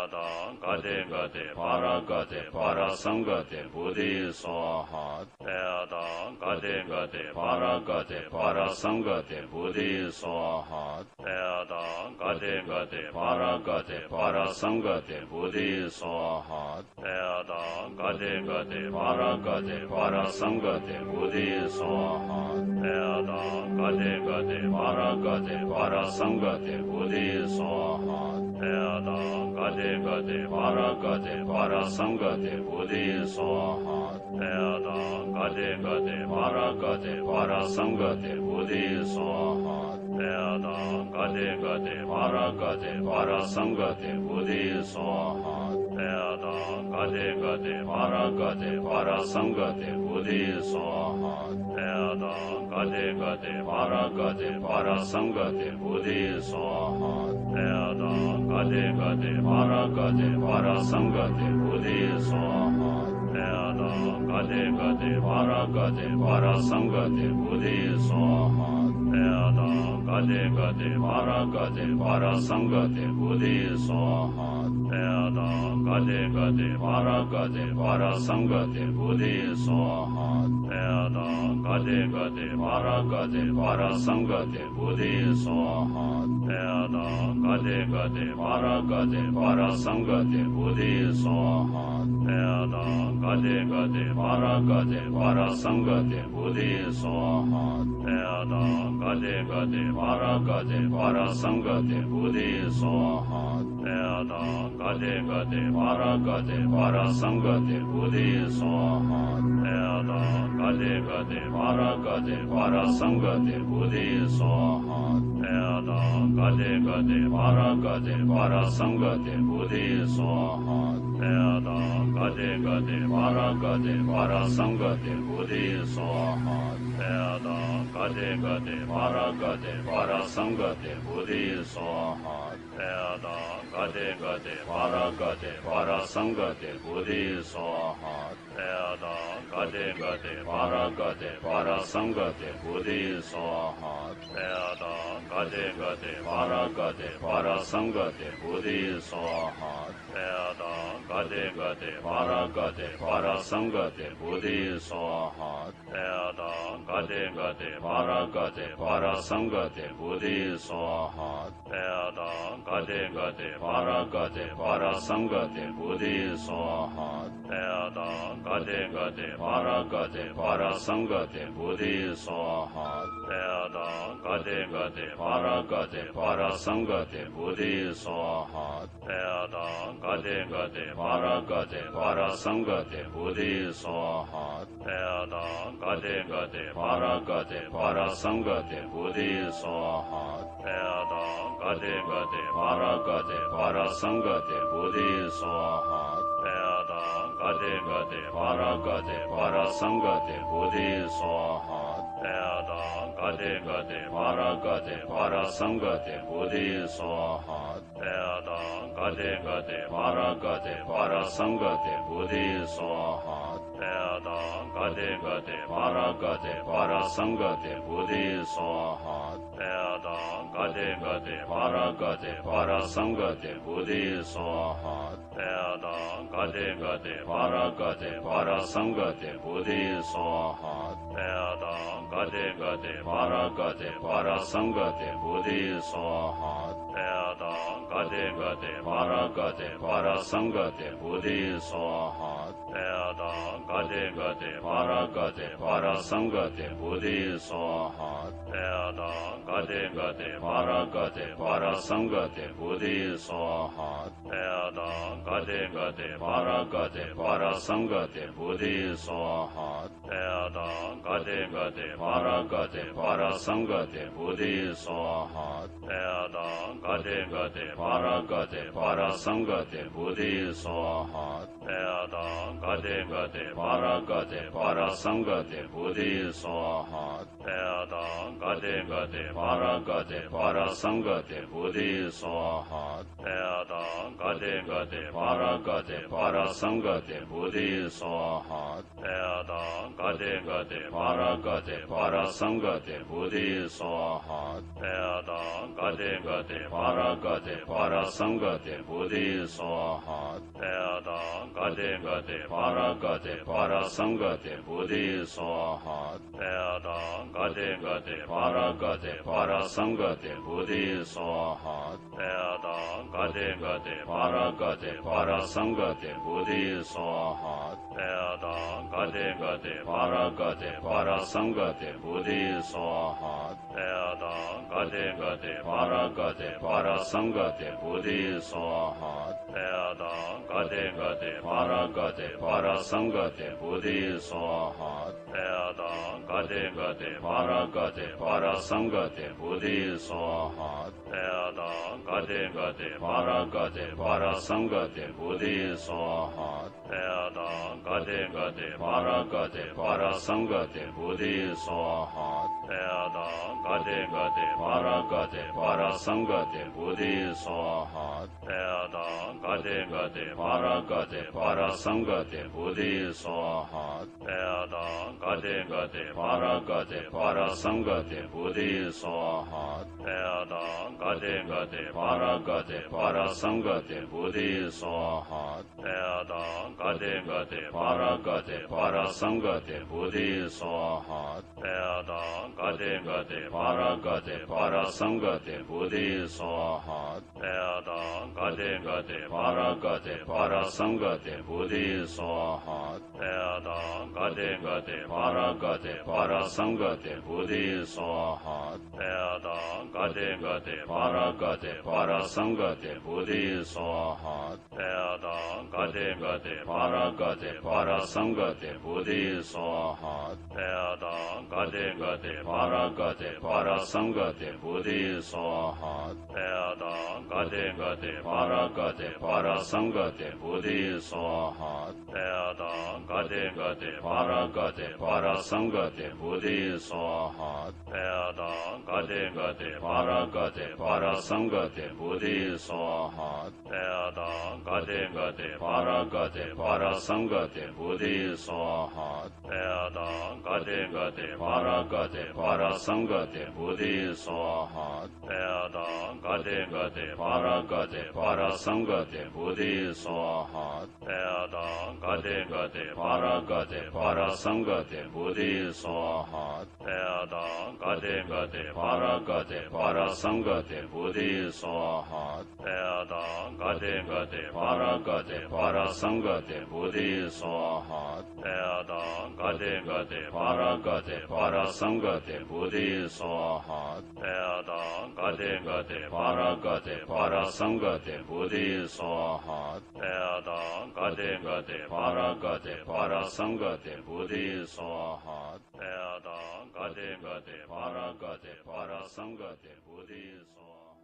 Tayata Gade Gade Para Gade Para Sangade Buddhi Swaha Tayata Gade Gade Para Gade Para Sangade Buddhi Swaha Tayata Gade Gade Para Gade Para Sangade Buddhi Swaha Tayata Gade Gade Para Gade Para Sangade Buddhi Swaha Tayata Gade Gade Para Gade Para Sangade Buddhi Swaha Tayata Gade Gade Para Gade Para Sangade Buddhi Swaha Tayata Gade Gade Para Gade Para Sangade Buddhi Swaha Tayata Gade Gade Para Gade Para Sangade Buddhi Swaha Tayata Gade Gade Para Gade Para Sangade Buddhi Swaha Tayata Gade Gade Para Gade Para Sangade Buddhi Swaha Tayata Gade Gade Para Gade Para Sangade Buddhi Swaha Tayata Gade Gade Para Gade Para Sangade Buddhi Swaha Tayata Gade Gade Para Gade Para Sangade Buddhi Swaha Tayata Gade Gade Para Gade Para Sangade Buddhi Swaha Tayata Gade Gade Para Gade Para Sangade Buddhi Swaha Tayata Gade Gade Para Gade Para Sangade Buddhi Swaha Tayata Gade Gade Para Gade Para Sangade Buddhi Swaha Tayata Gade Gade Para Gade Para Sangade Buddhi Swaha Tayata Gade Gade Para Gade Para Sangade Buddhi Swaha Tayata Gade Gade Para Gade Para Sangade Buddhi Swaha Tayata Gade Gade Para Gade Para Sangade Buddhi Swaha Tayata Gade Gade Para Gade Para Sangade Buddhi Swaha Tayata Gade Gade Para Gade Para Sangade Buddhi Swaha Tayata Gade Gade Para Gade Para Sangade Buddhi Swaha Tayata Gade Gade Para Gade Para Sangade Buddhi Swaha Tayata Gade Gade Para Gade Para Sangade Buddhi Swaha Tayata Gade Gade Para Gade Para Sangade Buddhi Swaha Tayata Gade Gade Para Gade Para Sangade Buddhi Swaha Tayata Gade Gade Para Gade Para Sangade Buddhi Swaha Tayata Gade Gade Para Gade Para Sangade Buddhi Swaha Tayata Gade Gade Para Gade Para Sangade Buddhi Swaha Tayata Gade Gade Para Gade Para Sangade Buddhi Swaha Tayata Gade Gade Para Gade Para Sangade Buddhi Swaha Tayata Gade Gade Para Gade Para Sangade Buddhi Swaha Tayata Gade Gade Para Gade Para Sangade Buddhi Swaha Tayata Gade Gade Para Gade Para Sangade Buddhi Swaha Tayata Gade Gade Para Gade Para Sangade Buddhi Swaha Tayata Gade Gade Para Gade Para Sangade Buddhi Swaha Tayata Gade Gade Para Gade Para Sangade Buddhi Swaha Tayata Gade Gade Para Gade Para Sangade Buddhi Swaha Tayata Gade Gade Para Gade Para Sangade Buddhi Swaha Tayata Gade Gade Para Gade Para Sangade Buddhi Swaha Tayata Gade Gade Para Gade Para Sangade Buddhi Swaha Tayata Gade Gade Para Gade Para Sangade Buddhi Swaha Tayata Gade Gade Para Gade Para Sangade Buddhi Swaha Tayata Gade Gade Para Gade Para Sangade Buddhi Swaha Tayata Gade Gade Para Gade Para Sangade Buddhi Swaha Tayata Gade Gade Para Gade Para Sangade Buddhi Swaha Tayata Gade Gade Para Gade Para Sangade Buddhi Swaha Tayata gade gade para gade para sangade buddhi swaha Teyada gade gade para gade para sangade buddhi swaha Teyada gade gade para gade para sangade buddhi swaha Teyada gade gade para gade para sangade buddhi swaha Teyada gade gade para gade para sangade buddhi swaha Teyada gade gade para gade para sangade buddhi swaha Teyada gade gade para gade para sangade buddhi swaha Teyada gade gade para gade para sangade buddhi swaha Teyada gade gade para gade para sangade buddhi swaha Teyada gade gade para gade para sangade buddhi swaha Teyada gade gade para gade para sangade buddhi swaha Teyada gade gade para gade para sangade buddhi swaha Teyada gade gade para gade para sangade buddhi swaha Teyada gade gade para gade para sangade buddhi swaha Teyada gade gade para gade para sangade buddhi swaha Teyada gade gade para gade para sangade buddhi swaha Teyada gade gade para gade para sangade buddhi swaha Teyada gade gade para gade para sangade buddhi swaha Teyada gade gade para gade para sangade buddhi swaha Teyada gade gade para gade para sangade buddhi swaha Teyada gade gade para gade para sangade buddhi swaha Teyada gade gade para gade para sangade buddhi swaha Teyada gade gade para gade para sangade buddhi swaha Teyada gade gade para gade para sangade buddhi swaha Teyada gade gade para gade para sangade buddhi swaha Teyada gade gade para gade para sangade buddhi swaha Teyada gade gade para gade para sangade buddhi swaha Teyada gade gade para gade para sangade buddhi swaha Teyada gade gade para gade para sangade buddhi swaha Teyada gade gade para gade para sangade buddhi swaha Teyada gade gade para gade para sangade buddhi swaha Teyada gade gade para gade para sangade buddhi swaha Teyada gade gade para gade para sangade buddhi swaha Teyada gade gade para gade para sangade buddhi swaha Teyada gade gade para gade para sangade buddhi swaha Teyada gade gade para gade para sangade buddhi swaha